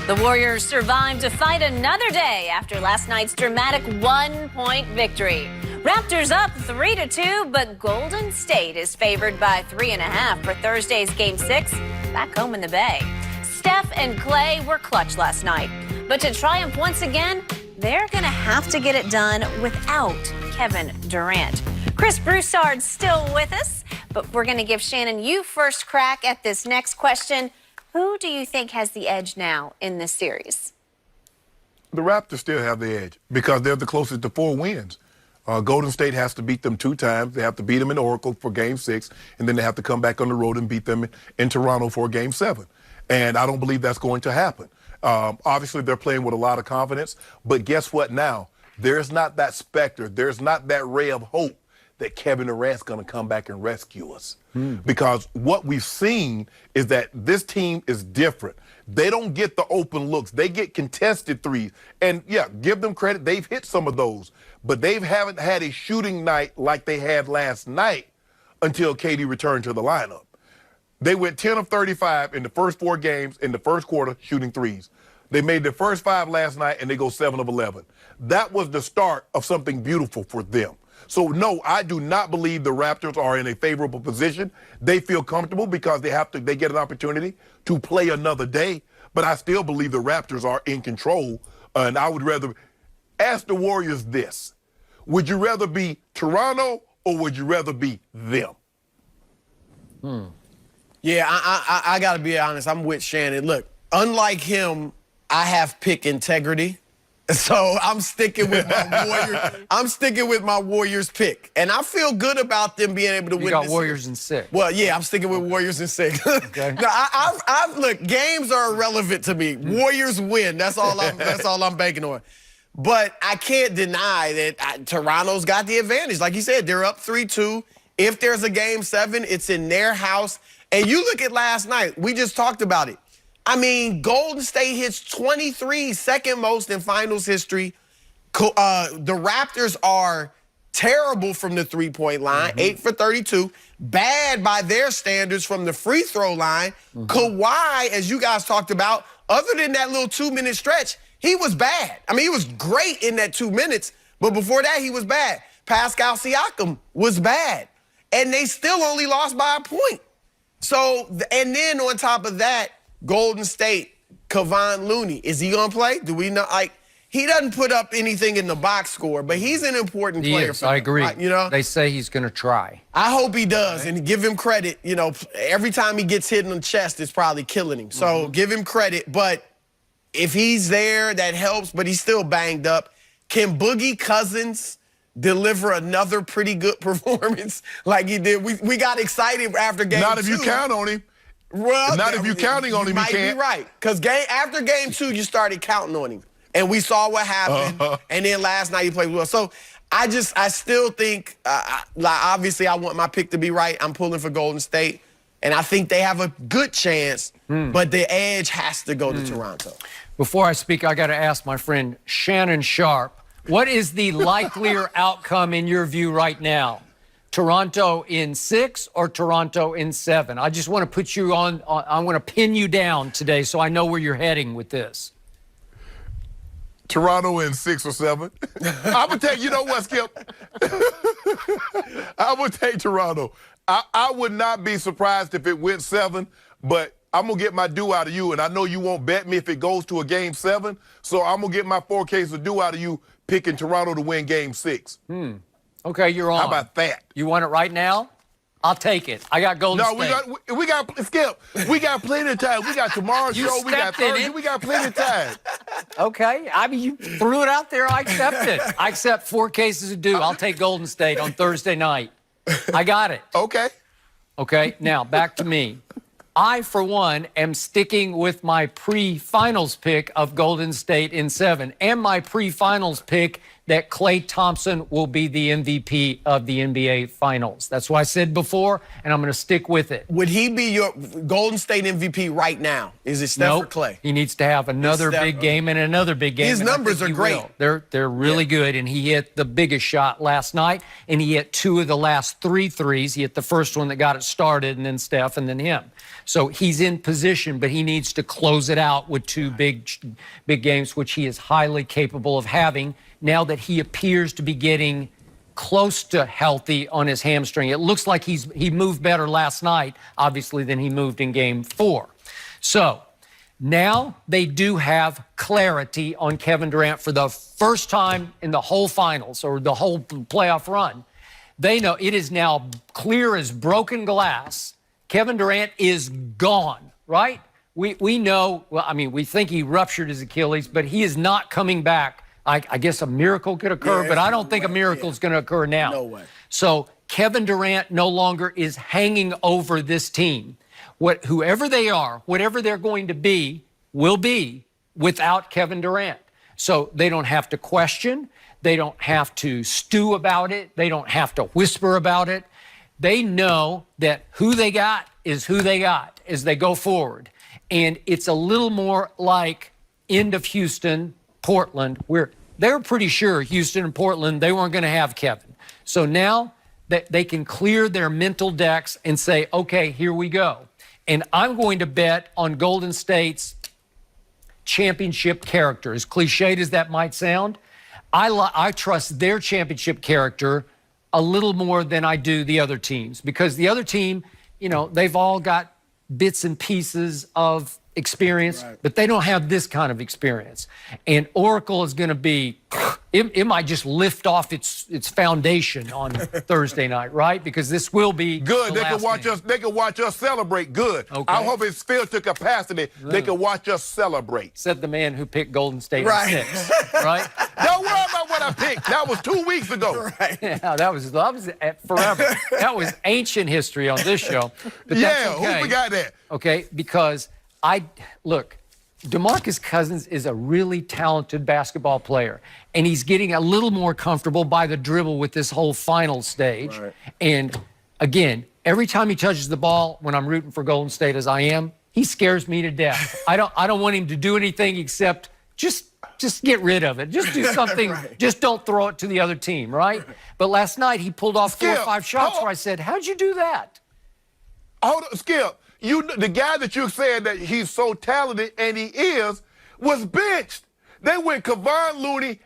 The Warriors survived to fight another day after last night's dramatic one-point victory. Raptors up 3-2, but Golden State is favored by 3.5 for Thursday's Game 6 back home in the Bay. Steph and Clay were clutch last night, but to triumph once again, they're going to have to get it done without Kevin Durant. Chirs Broussard's still with us, but we're going to give Shannon you first crack at this next question. Who do you think has the edge now in this series? The Raptors still have the edge because they're the closest to 4 wins. Golden State has to beat them 2 times. They have to beat them in Oracle for Game 6, and then they have to come back on the road and beat them in Toronto for Game 7. And I don't believe that's going to happen. Obviously, they're playing with a lot of confidence, but guess what now? There's not that specter. There's not that ray of hope that Kevin Durant's going to come back and rescue us. Because what we've seen is that this team is different. They don't get the open looks. They get contested threes. And, yeah, give them credit. They've hit some of those. But they haven't had a shooting night like they had last night until KD returned to the lineup. They went 10 of 35 in the first 4 games in the first quarter shooting threes. They made their first 5 last night, and they go 7 of 11. That was the start of something beautiful for them. So, no, I do not believe the Raptors are in a favorable position. They feel comfortable because they get an opportunity to play another day. But I still believe the Raptors are in control. And I would rather ask the Warriors this. Would you rather be Toronto or would you rather be them? Yeah, I got to be honest. I'm with Shannon. Look, unlike him, I have pick integrity. So I'm sticking with my Warriors. I'm sticking with my Warriors pick, and I feel good about them being able to win. You got Warriors in 6. Well, yeah, I'm sticking with Warriors in 6. Okay. No, look, games are irrelevant to me. Warriors win. That's all I'm banking on. But I can't deny that Toronto's got the advantage. Like you said, they're up 3-2. If there's a Game 7, it's in their house. And you look at last night. We just talked about it. I mean, Golden State hits 23, second most in finals history. The Raptors are terrible from the three-point line, 8 for 32. Bad by their standards from the free throw line. Kawhi, as you guys talked about, other than that little 2-minute stretch, he was bad. I mean, he was great in that 2 minutes, but before that, he was bad. Pascal Siakam was bad, and they still only lost by a point. So, and then on top of that, Golden State, Kevon Looney, is he going to play? Do we know? Like, he doesn't put up anything in the box score, but he's an important player. Yes, I agree. You know? They say he's going to try. I hope he does, and give him credit. You know, every time he gets hit in the chest, it's probably killing him. So give him credit. But if he's there, that helps, but he's still banged up. Can Boogie Cousins deliver another pretty good performance like he did? We got excited after Game 2. Not if you count on him. Well, not if you're counting on him, you can't. You might be right. Because after Game 2, you started counting on him. And we saw what happened. And then last night he played well. So I still think, obviously I want my pick to be right. I'm pulling for Golden State. And I think they have a good chance. But the edge has to go to Toronto. Before I speak, I got to ask my friend Shannon Sharp, what is the likelier outcome in your view right now? Toronto in 6 or Toronto in 7? I just want to put you on I want to pin you down today so I know where you're heading with this. Toronto in 6 or 7. I would take, you know what, Skip? I would take Toronto. I would not be surprised if it went 7, but I'm going to get my due out of you, and I know you won't bet me if it goes to a Game 7, so I'm going to get my 4 cases of due out of you picking Toronto to win Game 6. Okay, you're on. How about that? You want it right now? I'll take it. I got Golden State. No, we got Skip. We got plenty of time. We got tomorrow's show. We got Thursday. We got plenty of time. Okay. I mean, you threw it out there. I accept it. I accept 4 cases of due. I'll take Golden State on Thursday night. I got it. Okay. Okay. Now, back to me. I, for one, am sticking with my pre-finals pick of Golden State in 7 and my pre-finals pick that Klay Thompson will be the MVP of the NBA Finals. That's what I said before, and I'm going to stick with it. Would he be your Golden State MVP right now? Is it Steph or Klay? He needs to have another big game and another big game. His numbers are great. They're really good, and he hit the biggest shot last night, and he hit 2 of the last 3 threes. He hit the first one that got it started, and then Steph, and then him. So he's in position, but he needs to close it out with 2 big games, which he is highly capable of having now that he appears to be getting close to healthy on his hamstring. It looks like he moved better last night, obviously, than he moved in Game 4. So now they do have clarity on Kevin Durant for the first time in the whole finals or the whole playoff run. They know it is now clear as broken glass. Kevin Durant is gone, right? We know, well, I mean, we think he ruptured his Achilles, but he is not coming back. I guess a miracle could occur, but I don't think a miracle is going to occur now. No way. So Kevin Durant no longer is hanging over this team. Whoever they are, whatever they're going to be, will be without Kevin Durant. So they don't have to question. They don't have to stew about it. They don't have to whisper about it. They know that who they got is who they got as they go forward. And it's a little more like end of Houston, Portland, where they were pretty sure Houston and Portland, they weren't going to have Kevin. So now that they can clear their mental decks and say, okay, here we go. And I'm going to bet on Golden State's championship character. As cliched as that might sound, I trust their championship character a little more than I do the other teams, because the other team, you know, they've all got bits and pieces of experience, but they don't have this kind of experience. And Oracle is going to be, it might just lift off its foundation on Thursday night, right? Because this will be good. The They can watch game. us. They can watch us celebrate. Good. Okay. I hope it's filled to capacity. They can watch us celebrate. Said the man who picked Golden State Right. in 6, right? Don't worry about what I picked. That was 2 weeks ago. Yeah, that was forever. That was ancient history on this show. But Yeah, that's okay. who forgot that? Okay, because look, DeMarcus Cousins is a really talented basketball player, and he's getting a little more comfortable by the dribble with this whole final stage. Right. And again, every time he touches the ball, when I'm rooting for Golden State as I am, he scares me to death. I don't want him to do anything except just get rid of it. Just do something. Right. Just don't throw it to the other team, right? But last night he pulled off 4 or 5 shots where I said, how'd you do that? Hold on, Skip. The guy that you said that he's so talented, and he is, was benched. They went Kevon Looney